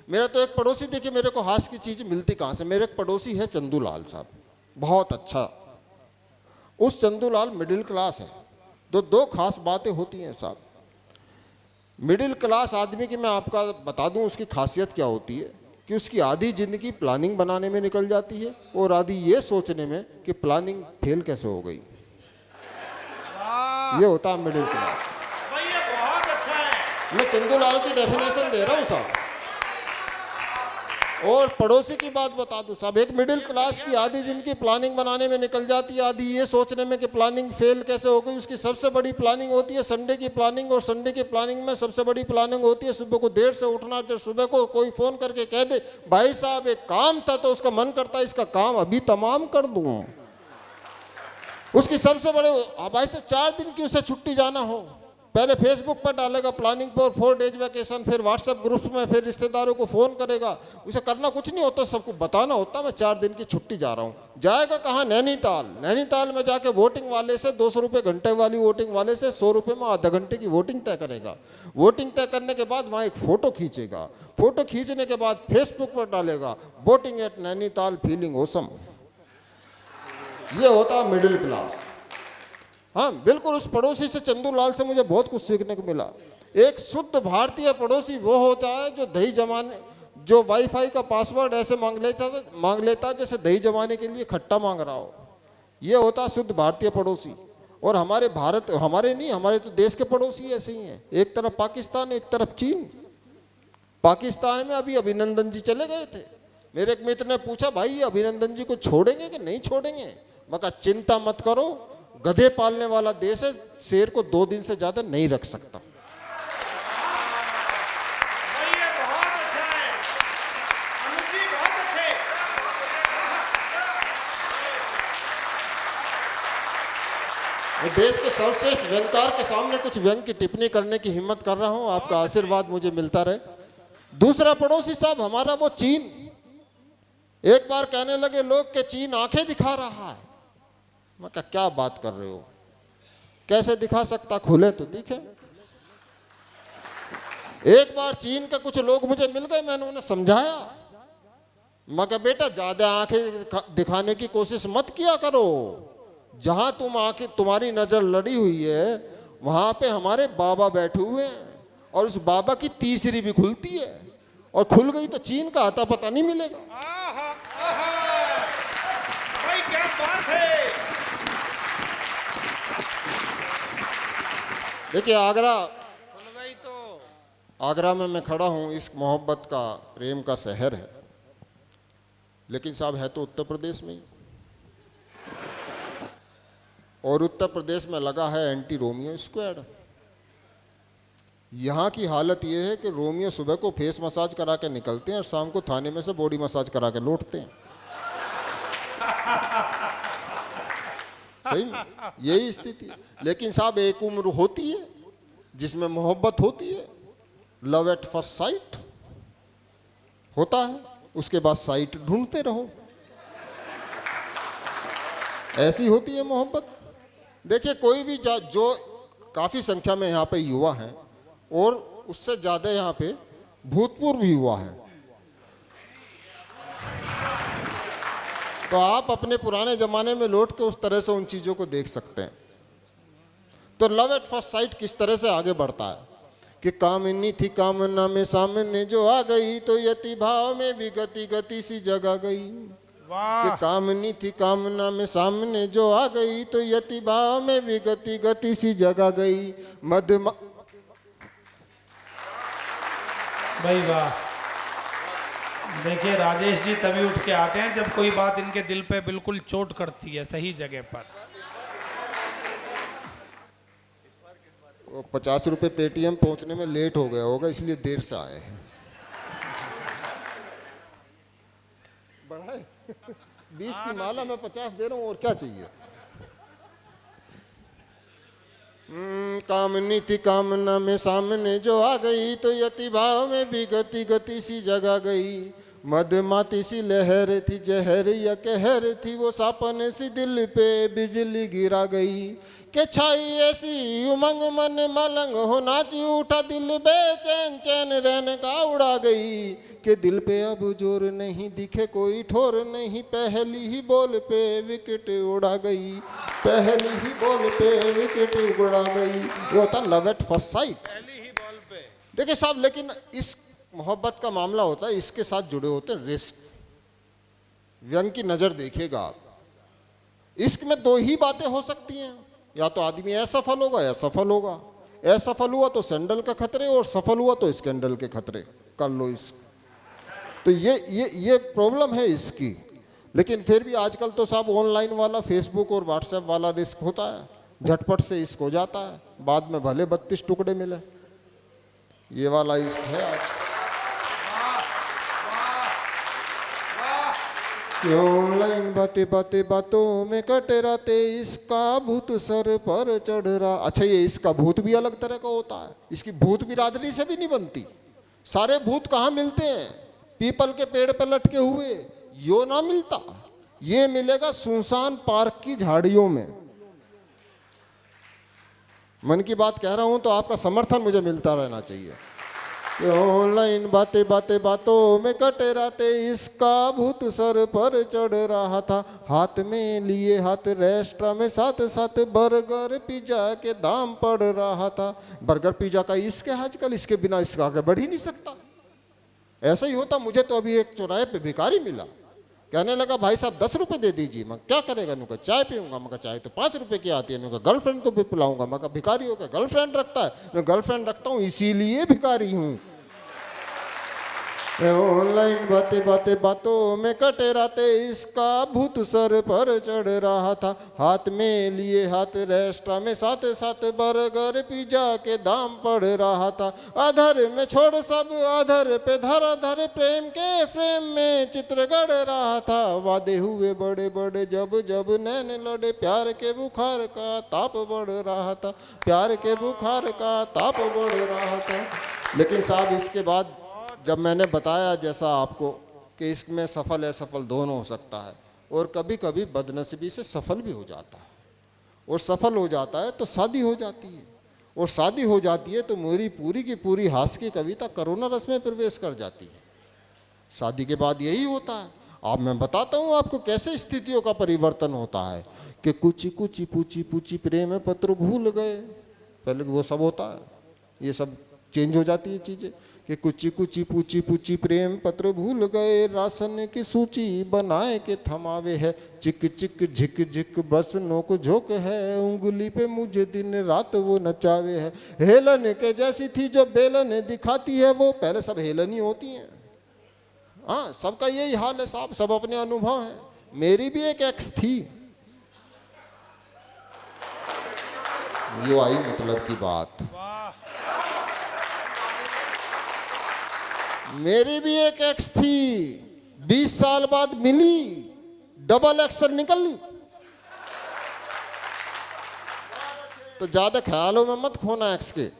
मेरा तो एक पड़ोसी, देखिए मेरे को हास्य की चीज़ मिलती कहाँ से, मेरे एक पड़ोसी है चंदूलाल साहब, बहुत अच्छा। उस चंदूलाल मिडिल क्लास है। तो दो खास बातें होती हैं साहब। मिडिल क्लास आदमी की मैं आपका बता दूं उसकी खासियत क्या होती है कि उसकी आधी ज़िंदगी प्लानिंग बनाने में निकल जाती है और आधी ये सोचने में कि प्लानिंग फेल कैसे हो गई। ये होता है मिडिल क्लास। भाई ये बहुत अच्छा है। मैं चंदूलाल की डेफिनेशन दे रहा हूँ साहब। और पड़ोसी की बात बता दूं साहब, एक मिडिल क्लास की आधी जिनकी प्लानिंग बनाने में निकल जाती है, आधी ये सोचने में कि प्लानिंग फेल कैसे हो गई। उसकी सबसे बड़ी प्लानिंग होती है संडे की प्लानिंग, और संडे की प्लानिंग में सबसे बड़ी प्लानिंग होती है सुबह को देर से उठना। जब सुबह को कोई फ़ोन करके कह दे भाई साहब एक काम था, तो उसका मन करता है इसका काम अभी तमाम कर दूँ। उसकी सबसे बड़े भाई से 4 दिन की उसे छुट्टी जाना हो, पहले फेसबुक पर डालेगा प्लानिंग पर 4 डेज वैकेशन, फिर व्हाट्सएप ग्रुप्स में, फिर रिश्तेदारों को फ़ोन करेगा। उसे करना कुछ नहीं होता, सबको बताना होता मैं 4 दिन की छुट्टी जा रहा हूँ। जाएगा कहाँ? नैनीताल। नैनीताल में जाके वोटिंग वाले से 200 रुपये घंटे वाली वोटिंग वाले से 100 रुपये में आधा घंटे की वोटिंग तय करेगा। वोटिंग तय करने के बाद वहाँ एक फ़ोटो खींचेगा। फ़ोटो खींचने के बाद फेसबुक पर डालेगा voting at Nainital feeling awesome. ये होता है मिडिल क्लास। हाँ बिल्कुल, उस पड़ोसी से चंदूलाल से मुझे बहुत कुछ सीखने को मिला। एक शुद्ध भारतीय पड़ोसी वो होता है जो दही जमाने, जो वाईफाई का पासवर्ड ऐसे मांग लेता जैसे दही जमाने के लिए खट्टा मांग रहा हो। ये होता है शुद्ध भारतीय पड़ोसी। और हमारे भारत, हमारे नहीं, हमारे तो देश के पड़ोसी ऐसे ही हैं। एक तरफ पाकिस्तान, एक तरफ चीन। पाकिस्तान में अभी अभिनंदन जी चले गए थे। मेरे एक मित्र ने पूछा भाई ये अभिनंदन जी को छोड़ेंगे कि नहीं छोड़ेंगे? मैं कहा चिंता मत करो, गधे पालने वाला देश है, शेर को 2 दिन से ज्यादा नहीं रख सकता। ये बहुत अच्छा है। अनुज जी बहुत अच्छे। देश के सर्वश्रेष्ठ व्यंगकार के सामने कुछ व्यंग की टिप्पणी करने की हिम्मत कर रहा हूं। आपका आशीर्वाद मुझे मिलता रहे। दूसरा पड़ोसी साहब हमारा वो चीन। एक बार कहने लगे लोग कि चीन आंखें दिखा रहा है। मैं कहा क्या बात कर रहे हो, कैसे दिखा सकता, खुले तो दिखे। एक बार चीन के कुछ लोग मुझे मिल गए, मैंने उन्हें समझाया। मैं कहा बेटा ज्यादा आंखें दिखाने की कोशिश मत किया करो। जहां तुम्हारी नजर लड़ी हुई है वहां पे हमारे बाबा बैठे हुए हैं, और उस बाबा की तीसरी भी खुलती है, और खुल गई तो चीन का आता पता नहीं मिलेगा। भाई क्या बात है। देखिए आगरा, खुल गई तो आगरा में मैं खड़ा हूं, इस मोहब्बत का, प्रेम का शहर है, लेकिन साहब है तो उत्तर प्रदेश में ही। और उत्तर प्रदेश में लगा है एंटी रोमियो स्क्वाड। यहाँ की हालत ये है कि रोमियो सुबह को फेस मसाज करा के निकलते हैं और शाम को थाने में से बॉडी मसाज करा के लौटते हैं। सही में यही स्थिति। लेकिन साहब एक उम्र होती है जिसमें मोहब्बत होती है, लव एट फर्स्ट साइट होता है, उसके बाद साइट ढूंढते रहो। ऐसी होती है मोहब्बत। देखिए कोई भी जो काफ़ी संख्या में यहाँ पे युवा हैं, और उससे ज़्यादा यहाँ पे भूतपूर्व युवा हैं, तो आप अपने पुराने ज़माने में लौट के उस तरह से उन चीज़ों को देख सकते हैं। तो लव एट फर्स्ट साइट किस तरह से आगे बढ़ता है कि कामनी थी कामना में सामने जो आ गई, तो यति भाव में भी गति गति सी जगा गई। कि कामनी थी कामना में सामने जो आ गई, तो यति भाव में भी गति गति सी जगा गई। भाई वाह। देखिए राजेश जी तभी उठ के आते हैं जब कोई बात इनके दिल पे बिल्कुल चोट करती है, सही जगह पर। 50 रुपये पेटीएम पहुंचने में लेट हो गया होगा, इसलिए देर से आए हैं। बढ़ाए 20 की माला मैं 50 दे रहा हूं, और क्या चाहिए। कामनी थी कामना में सामने जो आ गई, तो यति भाव में भी गति गति सी जगा गई। मदमाती सी लहर थी जहर या कहर थी, वो सापन सी दिल पे बिजली गिरा गई। के छाई ऐसी उमंग मन मलंग हो नाची उठा दिल बेचैन चैन रहने का उड़ा गई कि दिल पे अब जोर नहीं दिखे कोई ठोर नहीं पहली ही बॉल पे विकेट उड़ा गई पहली ही बॉल पे विकेट उड़ा गई। ये होता लव एट फर्स्ट साइट पहली ही बॉल पे। देखिए साहब, लेकिन इस मोहब्बत का मामला होता है, इसके साथ जुड़े होते हैं रिस्क। व्यंग की नज़र देखिएगा आप, इश्क में दो ही बातें हो सकती हैं, या तो आदमी असफल होगा या सफल होगा। असफल हुआ तो सैंडल का खतरे और सफल हुआ तो स्कैंडल के खतरे। कर लो इश्क, तो ये प्रॉब्लम है इसकी। लेकिन फिर भी आजकल तो साहब ऑनलाइन वाला फेसबुक और व्हाट्सएप वाला रिस्क होता है, झटपट से इश्क हो जाता है, बाद में भले 32 टुकड़े मिले। ये वाला इश्क है आज। ऑनलाइन बातें बातें बातों में कटे रहते, इसका भूत सर पर चढ़ रहा। अच्छा, ये इसका भूत भी अलग तरह का होता है, इसकी भूत बिरादरी से भी नहीं बनती। सारे भूत कहाँ मिलते हैं? पीपल के पेड़ पर लटके हुए यो ना मिलता, ये मिलेगा सुनसान पार्क की झाड़ियों में। मन की बात कह रहा हूं तो आपका समर्थन मुझे मिलता रहना चाहिए। ऑनलाइन बातें बातें बातों में कटे रहते, इसका भूत सर पर चढ़ रहा था। हाथ में लिए हाथ रेस्टोरेंट में साथ साथ बर्गर पिज्जा के दाम पड़ रहा था। बर्गर पिज्जा का इश्क है आजकल, इसके बिना इसके आगे बढ़ ही नहीं सकता। ऐसा ही होता। मुझे तो अभी एक चौराहे पे भिखारी मिला, कहने लगा भाई साहब 10 रुपये दे दीजिए। मैं क्या करेगा? नुका चाय पीऊंगा। मैं चाय तो 5 रुपये की आती है। नुका गर्लफ्रेंड को भी पिलाऊंगा। मैं भिखारी हो क्या गर्लफ्रेंड रखता है? मैं गर्लफ्रेंड रखता हूँ इसीलिए भिखारी हूँ। ऑनलाइन बातें बातें बातों में कटे रहते, इसका भूत सर पर चढ़ रहा था। हाथ में लिए हाथ रेस्टोरेंट में साथ साथ बर्गर पिज्जा के दाम पड़ रहा था। अधर में छोड़ सब अधर पे धर धर, प्रेम के फ्रेम में चित्र गढ़ रहा था। वादे हुए बड़े बड़े जब जब नैन लड़े, प्यार के बुखार का ताप बढ़ रहा था। प्यार के बुखार का ताप बढ़ रहा था। लेकिन साहब इसके बाद जब मैंने बताया जैसा आपको कि इसमें सफल असफल दोनों हो सकता है, और कभी कभी बदनसीबी से सफल भी हो जाता है, और सफल हो जाता है तो शादी हो जाती है, और शादी हो जाती है तो मेरी पूरी की पूरी हास्य की कविता करुणा रस में प्रवेश कर जाती है। शादी के बाद यही होता है। अब मैं बताता हूँ आपको कैसे स्थितियों का परिवर्तन होता है कि कुछ कुछ पूछी पूछी प्रेम पत्र भूल गए। पहले वो सब होता है, ये सब चेंज हो जाती है चीज़ें कि कुछ कुछ पूछी पूछी प्रेम पत्र भूल गए। राशन की सूची बनाए के थमावे है, चिक चिक झिक झिक बस नोक झोंक है। उंगली पे मुझे दिन रात वो नचावे है। हेलन के जैसी थी जो बेलन दिखाती है वो। पहले सब हेलन ही होती हैं। हाँ, सबका यही हाल है साहब, सब अपने अनुभव हैं। मेरी भी एक एक्स थी, यो आई मतलब की बात। मेरी भी एक एक्स थी, 20 साल बाद मिली, डबल एक्शन निकल ली। तो ज्यादा ख्यालों में मत खोना एक्स के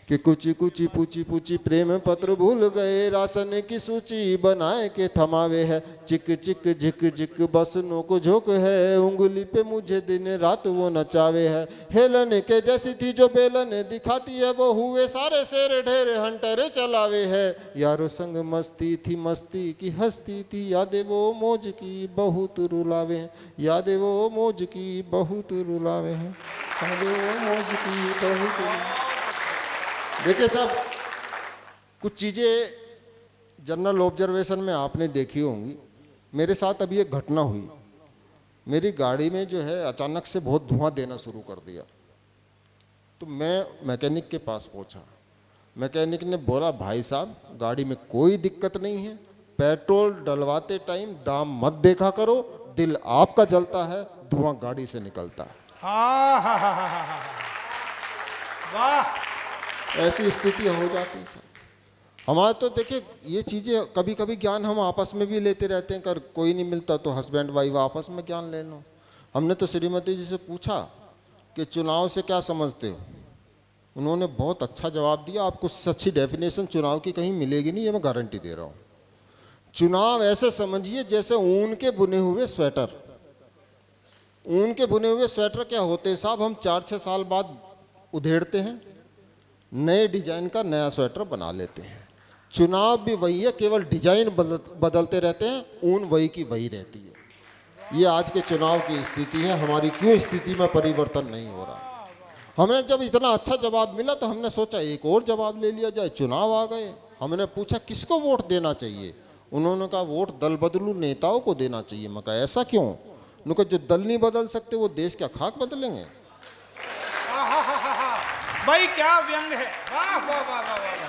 कि कुछ कुछ पूछी पूछी प्रेम पत्र भूल गए। राशन की सूची बनाए के थमावे है, चिक चिक झिक झिक बस नोक झोंक है। उंगली पे मुझे दिन रात वो नचावे है। हेलन के जैसी थी जो बेलन दिखाती है वो। हुए सारे शेर ढेर हंटर चलावे है। यारो संग मस्ती थी मस्ती की हस्ती थी। यादें वो मौज की बहुत रुलावे हैं। यादें वो मौज की बहुत रुलावे हैं। यादें वो मौज की बहुत। देखिए साहब, कुछ चीज़ें जनरल ऑब्जर्वेशन में आपने देखी होंगी। मेरे साथ अभी एक घटना हुई। मेरी गाड़ी में जो है अचानक से बहुत धुआं देना शुरू कर दिया। तो मैं मैकेनिक के पास पहुंचा। मैकेनिक ने बोला भाई साहब गाड़ी में कोई दिक्कत नहीं है, पेट्रोल डलवाते टाइम दाम मत देखा करो, दिल आपका जलता है, धुआं गाड़ी से निकलता है। वाह, ऐसी स्थिति हो जाती है सर। हमारे तो देखिए ये चीज़ें कभी कभी ज्ञान हम आपस में भी लेते रहते हैं। कर कोई नहीं मिलता तो हस्बैंड वाइफ आपस में ज्ञान ले लो। हमने तो श्रीमती जी से पूछा कि चुनाव से क्या समझते हो। उन्होंने बहुत अच्छा जवाब दिया। आपको सच्ची डेफिनेशन चुनाव की कहीं मिलेगी नहीं, ये मैं गारंटी दे रहा हूँ। चुनाव ऐसे समझिए जैसे ऊन के बुने हुए स्वेटर। ऊन के बुने हुए स्वेटर क्या होते हैं साहब, हम 4-6 साल बाद उधेड़ते हैं, नए डिजाइन का नया स्वेटर बना लेते हैं। चुनाव भी वही है, केवल डिजाइन बदलते रहते हैं, ऊन वही की वही रहती है। ये आज के चुनाव की स्थिति है, हमारी क्यों स्थिति में परिवर्तन नहीं हो रहा। हमने जब इतना अच्छा जवाब मिला तो हमने सोचा एक और जवाब ले लिया जाए। चुनाव आ गए, हमने पूछा किसको वोट देना चाहिए, उन्होंने कहा वोट दल बदलू नेताओं को देना चाहिए। मैं कहा ऐसा क्यों? उन्होंने कहा जो दल नहीं बदल सकते वो देश क्या खाक बदलेंगे? भाई क्या व्यंग है, वाह वाह वाह वाह वाह।